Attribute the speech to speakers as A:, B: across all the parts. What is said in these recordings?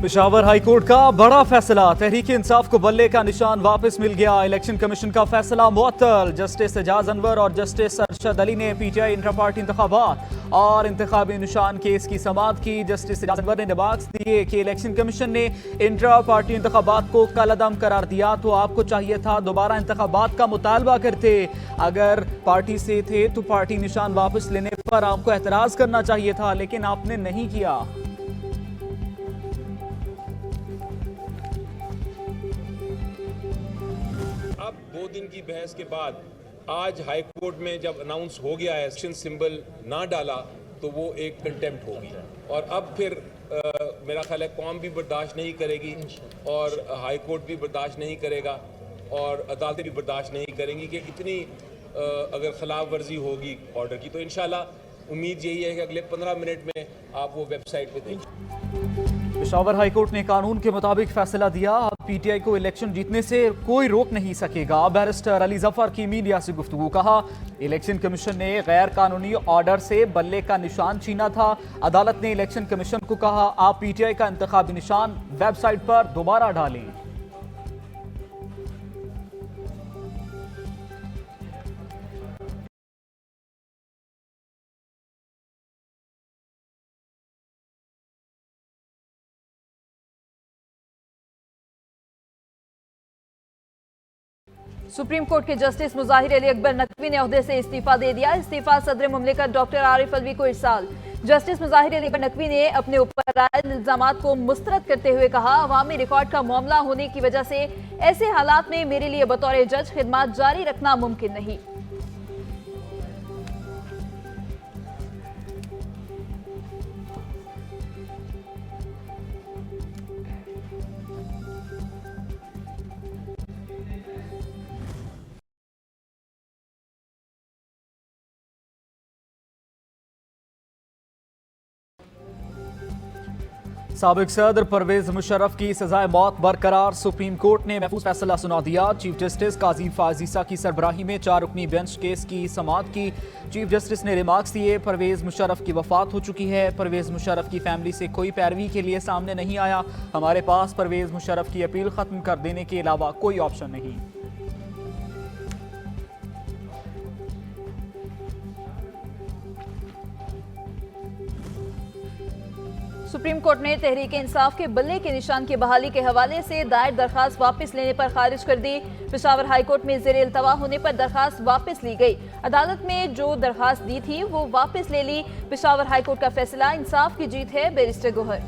A: Peshawar high court का बड़ा फैसला, तहरीक इंसाफ को बल्ले का निशान वापस मिल गया। इलेक्शन कमीशन का फैसला मुअत्तल। जस्टिस एजाज अनवर और जस्टिस अरशद अली ने पीटीआई इंटर पार्टी इंतखाबात और इंतखाबी निशान केस की समाअत की। जस्टिस एजाज अनवर ने रिमार्क्स दिए कि इलेक्शन कमीशन ने इंटर पार्टी इंतखाबात को कलअदम करार दिया तो आपको चाहिए था दोबारा इंतखाबात का मुतालबा करते। अगर पार्टी से थे तो पार्टी निशान वापस लेने पर आपको एतराज करना चाहिए था, लेकिन आपने नहीं किया।
B: अब 2 दिन की बहस के बाद आज हाई कोर्ट में जब अनाउंस हो गया है एक्शन सिंबल ना डाला तो वो एक कंटेम्प्ट होगी और अब फिर मेरा ख्याल है कौम भी बर्दाश्त नहीं करेगी और हाई कोर्ट भी बर्दाश्त नहीं करेगा और अदालतें भी बर्दाश्त नहीं करेंगी कि इतनी अगर खिलाफ वर्जी होगी ऑर्डर की। तो इंशाल्लाह उम्मीद यही है कि अगले 15 मिनट में आप वो वेबसाइट पे देखें।
A: पेशावर हाईकोर्ट ने कानून के मुताबिक फैसला दिया। अब पीटीआई को इलेक्शन जीतने से कोई रोक नहीं सकेगा। बैरिस्टर अली जफर की मीडिया से गुफ्तगू। कहा, इलेक्शन कमीशन ने गैर कानूनी ऑर्डर से बल्ले का निशान छीना था। अदालत ने इलेक्शन कमीशन को कहा, आप पीटीआई का इंतखाबी निशान वेबसाइट पर दोबारा डालें।
C: सुप्रीम कोर्ट के जस्टिस मुजाहिर अली अकबर नकवी ने ओहदे से इस्तीफा दे दिया। इस्तीफा सदर मुमलिकत डॉक्टर आरिफ अलवी को इरसाल। जस्टिस मुजाहिर अली अकबर नकवी ने अपने ऊपर आए इल्जामात को मुस्तरद करते हुए कहा, अवामी रिकॉर्ड का मामला होने की वजह से ऐसे हालात में मेरे लिए बतौर जज खिदमत जारी रखना मुमकिन नहीं।
A: साबिक सदर परवेज मुशर्रफ की सजाए मौत बरकरार। सुप्रीम कोर्ट ने महफूज फैसला सुना दिया। चीफ जस्टिस काजी फाजीसा की सरबराही में 4 रुकनी बेंच केस की समाअत की। चीफ जस्टिस ने रिमार्क्स दिए, परवेज मुशर्रफ की वफात हो चुकी है। परवेज मुशर्रफ की फैमिली से कोई पैरवी के लिए सामने नहीं आया। हमारे पास परवेज मुशर्रफ की अपील खत्म कर देने के अलावा कोई ऑप्शन नहीं।
C: सुप्रीम कोर्ट ने तहरीक इंसाफ के बल्ले के निशान की बहाली के हवाले से दायर दरखास्त वापस लेने पर खारिज कर दी। पेशावर हाईकोर्ट में ज़ेर इल्तवा होने पर दरखास्त वापस ली गई। अदालत में जो दरखास्त दी थी वो वापस ले ली। पेशावर हाईकोर्ट का फैसला इंसाफ की जीत है। बैरिस्टर गोहर।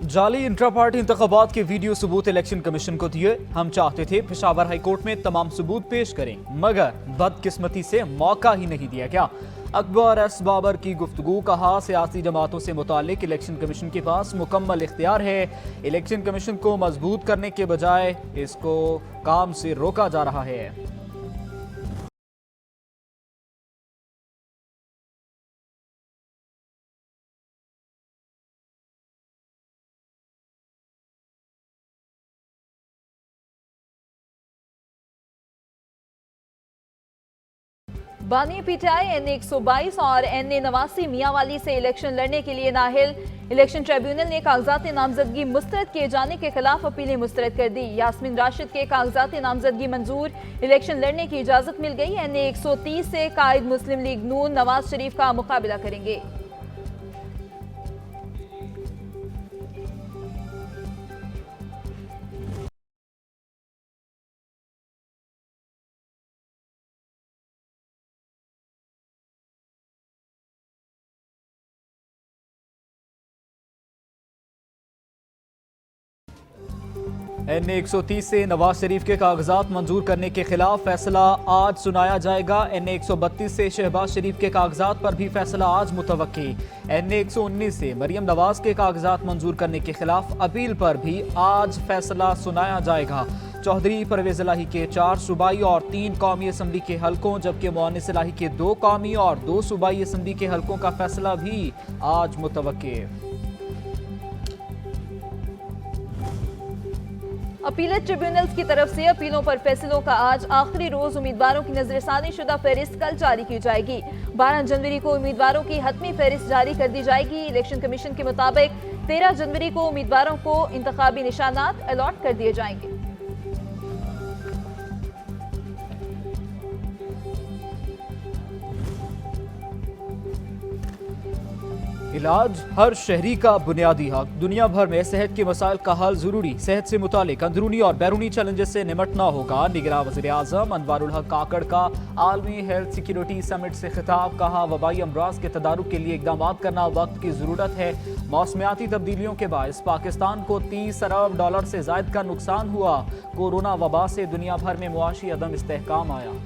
A: जाली इंट्रा पार्टी इंतखाबात के वीडियो सबूत इलेक्शन कमीशन को दिए। हम चाहते थे पेशावर हाईकोर्ट में तमाम सबूत पेश करें, मगर बदकिस्मती से मौका ही नहीं दिया गया। अकबर एस बाबर की गुफ्तगू। कहा, सियासी जमातों से मुतालिक इलेक्शन कमीशन के पास मुकम्मल इख्तियार है। इलेक्शन कमीशन को मजबूत करने के बजाय इसको काम से रोका जा रहा है।
C: बानी पीटीआई NA-122 और NA-89 मियांवाली से इलेक्शन लड़ने के लिए नाहिल। इलेक्शन ट्रिब्यूनल ने कागजात नामजदगी मुस्तरद किए जाने के खिलाफ अपीलें मुस्तरद कर दी। यास्मीन राशिद के कागजात नामजदगी मंजूर, इलेक्शन लड़ने की इजाजत मिल गई। NA-130 से कायद मुस्लिम लीग नून नवाज शरीफ का मुकाबला करेंगे।
A: NA-130 से नवाज शरीफ के कागजात मंजूर करने के खिलाफ फैसला आज सुनाया जाएगा। NA-132 से शहबाज शरीफ के कागजात पर भी फैसला आज मुतवक्की। NA-119 से मरियम नवाज के कागजात मंजूर करने के खिलाफ अपील पर भी आज फैसला सुनाया जाएगा। चौधरी परवेज इलाही के 4 सूबाई और 3 कौमी असम्बली के हलकों, जबकि मोअनिस इलाही के 2 कौमी और 2 सूबाई असम्बली के हलकों का फैसला भी आज मुतवक्की।
C: अपीलेट ट्रिब्यूनल्स की तरफ से अपीलों पर फैसलों का आज आखिरी रोज। उम्मीदवारों की नजरसानी शुदा फहरिस्त कल जारी की जाएगी। 12 जनवरी को उम्मीदवारों की हतमी फहरिस्त जारी कर दी जाएगी। इलेक्शन कमीशन के मुताबिक 13 जनवरी को उम्मीदवारों को इंतखाबी निशानात अलॉट कर दिए जाएंगे।
A: इलाज हर शहरी का बुनियादी हक। दुनिया भर में सेहत के मसाइल का हल जरूरी। सेहत से मुतालिक अंदरूनी और बैरूनी चैलेंजेस से निमटना होगा। निगरान वज़ीर आज़म अनवारुल हक काकड़ का आलमी हेल्थ सिक्योरिटी समिट से खिताब। कहा, वबाई अमराज के तदारुक के लिए इकदाम करना वक्त की जरूरत है। मौसमियाती तब्दीलियों के बायस पाकिस्तान को $30 अरब से जायद का नुकसान हुआ। कोरोना वबा से दुनिया भर में मुआशी अदम इस्तेहकाम आया।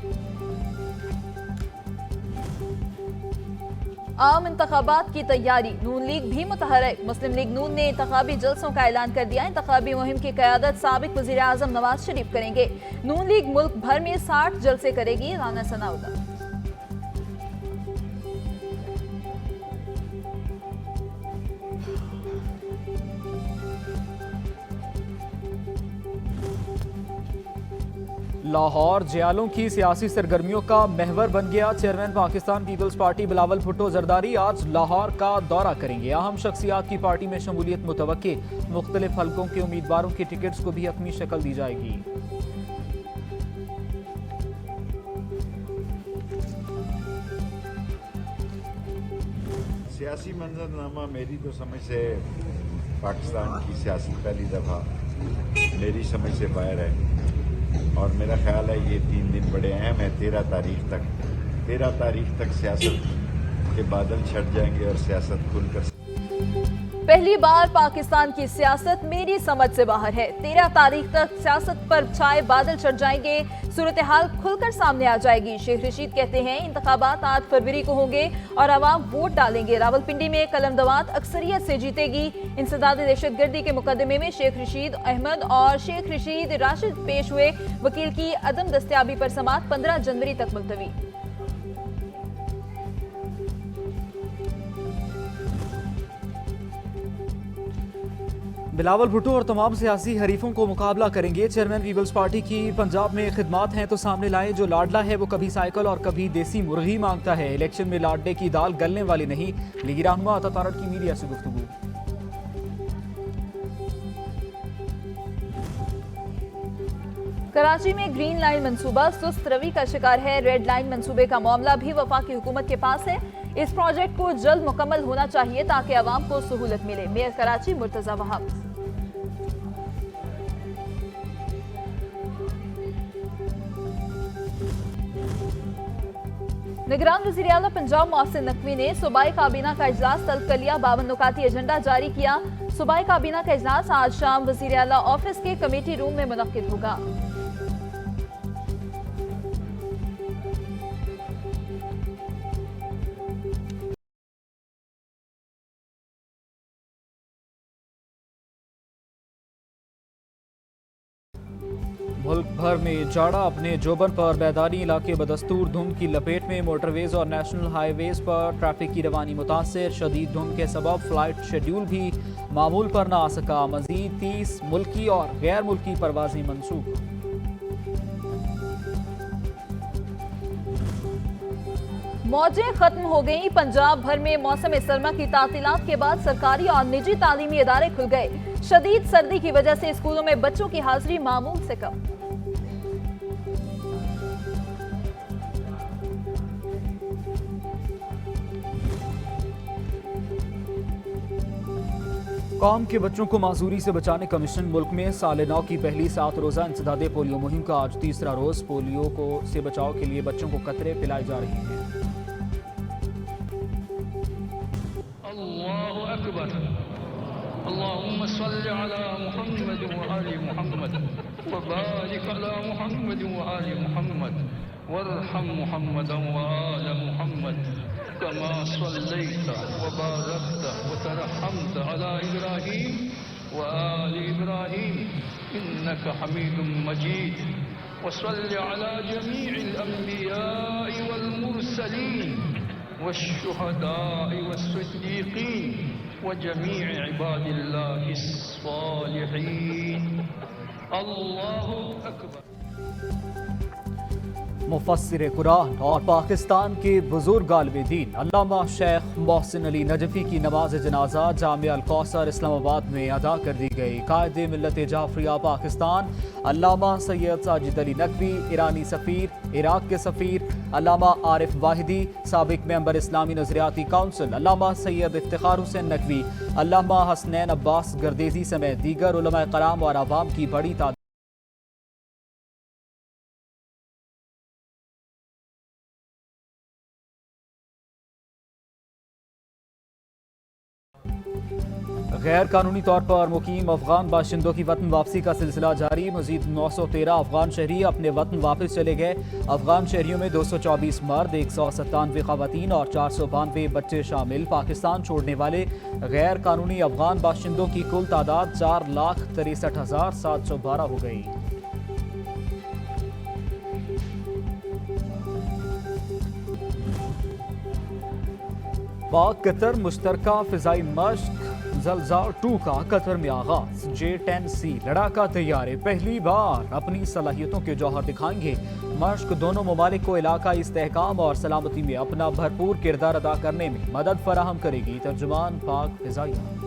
C: आम इंतखाबात की तैयारी। नून लीग भी मुतहरक। मुस्लिम लीग नून ने इंतखाबी जलसों का ऐलान कर दिया। इंतखाबी मुहिम की क़यादत साबिक वज़ीर आज़म नवाज शरीफ करेंगे। नून लीग मुल्क भर में 60 जलसे करेगी। राना सनाउल्लाह।
A: लाहौर जियालों की सियासी सरगर्मियों का महवर बन गया। चेयरमैन पाकिस्तान पीपल्स पार्टी बिलावल भुट्टो जरदारी आज लाहौर का दौरा करेंगे। अहम शख्सियात की पार्टी में शमूलियत मुतवक्के। मुख्तलिफ हलकों के उम्मीदवारों की टिकट्स को भी हतमी शक्ल दी जाएगी।
D: सियासी मंजरनामा मेरी तो समझ से पाकिस्तान की सियासत पहली दफ़ा मेरी समझ से बाहर है और मेरा ख्याल है ये 3 दिन बड़े अहम है। 13 तारीख तक सियासत के बादल छट जाएंगे और सियासत खुलकर।
C: पहली बार पाकिस्तान की सियासत मेरी समझ से बाहर है। 13 तारीख तक सियासत पर छाए बादल छट जाएंगे। सूरत हाल खुलकर सामने आ जाएगी। शेख रशीद कहते हैं, इंतखाबात 8 फरवरी को होंगे और अवाम वोट डालेंगे। रावलपिंडी में कलमदवात अक्सरियत से जीतेगी। इंसदाद दहशतगर्दी के मुकदमे में शेख रशीद अहमद और शेख रशीद राशिद पेश हुए। वकील की अदम दस्तयाबी पर समाअत 15 जनवरी तक मुलतवी।
A: बिलावल भुट्टो और तमाम सियासी हरीफों को मुकाबला करेंगे। चेयरमैन पीपल्स पार्टी की पंजाब में खिदमात हैं तो सामने लाएं। जो लाडला है वो कभी साइकिल और कभी देसी मुर्गी मांगता है। इलेक्शन में लाडले की दाल गलने वाली नहीं। लीगी रहनुमा अता तारड़ की मीडिया से गुफ्तगू।
C: कराची में ग्रीन लाइन मंसूबा सुस्त रवि का शिकार है। रेड लाइन मंसूबे का मामला भी वफाकी हुकूमत के पास है। इस प्रोजेक्ट को जल्द मुकम्मल होना चाहिए ताकि अवाम को सहूलत मिले। मेयर कराची मुर्तजा वहाब। निगरान वज़ीर आला पंजाब मोहसिन नकवी ने सूबाई काबीना का इजलास तलब कर लिया। 52 नुकाती एजेंडा जारी किया। सूबाई काबीना का इजलास आज शाम वज़ीर आला ऑफिस के कमेटी रूम में मुनक्किद होगा।
A: मुल्क भर में जाड़ा अपने जोबन पर। मैदानी इलाके बदस्तूर धुंध की लपेट में। मोटरवेज और नेशनल हाईवेज पर ट्रैफिक की रवानी मुतासर। शदीद धुंध के सबब फ्लाइट शेड्यूल भी मामूल पर न आ सका। मजीद 30 मुल्की और गैर मुल्की परवाजें मनसूख।
C: मौजें खत्म हो गई। पंजाब भर में मौसम सरमा की तातीलात के बाद सरकारी और निजी तालीमी इदारे खुल गए। शदीद सर्दी की वजह से स्कूलों में बच्चों की हाजिरी मामूल से कम।
A: कौम के बच्चों को माजूरी से बचाने का मिशन। मुल्क में साल 9 की पहली 7 रोज़ा इंसदादे पोलियो मुहिम का आज तीसरा रोज। पोलियो को से बचाव के लिए बच्चों को कतरे पिलाई जा रही हैं।
E: अल्लाहु अकबर। अल्लाहुम्मा सल्लि अला मुहम्मद व आलि मुहम्मद व बारिक अला मुहम्मद व आलि मुहम्मद वरहम मुहम्मदन व आल मुहम्मद कमा सल्लैता व बारकता व तरहमता अला इब्राहीम व आलि इब्राहीम इन्नका हमीदुम मजीद व सल्लि अला जमीइल अंबिया'i वल मुरसलीन वश्शुहदा'i वस्सिद्दीक़ीन व जमी इबादिल्लाहिस सालिहीन। अल्लाहु अकबर।
A: मुफस्सिर कुरान और पाकिस्तान के बुजुर्ग आलिम दीन अल्लामा शेख मोहसिन अली नजफी की नमाज जनाजा जामिया अल कौसर इस्लामाबाद में अदा कर दी गई। कायदे मिल्लत जाफरिया पाकिस्तान अल्लामा सैयद साजिद अली नकवी, ईरानी सफ़ीर, इराक के सफ़ीर अल्लामा आरिफ वाहिदी, साबिक मेंबर इस्लामी नजरियाती काउंसिल अल्लामा सैयद इफ्तिखार हुसैन नकवी, अल्लामा हसनैन अब्बास गर्देजी समेत दीगर उलमाए कराम और आवाम की बड़ी तादाद गैर कानूनी तौर पर मुकीम अफगान बाशिंदों की वतन वापसी का सिलसिला जारी। मजीद 913 अफगान शहरी अपने वतन वापस चले गए। अफगान शहरियों में 224 मर्द, 197 खवातीन और 492 बच्चे शामिल। पाकिस्तान छोड़ने वाले गैर कानूनी अफगान बाशिंदों की कुल तादाद 4,63,712 हो गई। पाक कतर मुश्तरका फिजाई मश्क ज़लज़ाल 2 का कतर में आगाज। J-10C लड़ाका तैयारे पहली बार अपनी सलाहियतों के जौहर दिखाएंगे। मश्क दोनों ममालिक को इलाकाई इस्तेहकाम और सलामती में अपना भरपूर किरदार अदा करने में मदद फराहम करेगी। तर्जुमान पाक फिजाइया।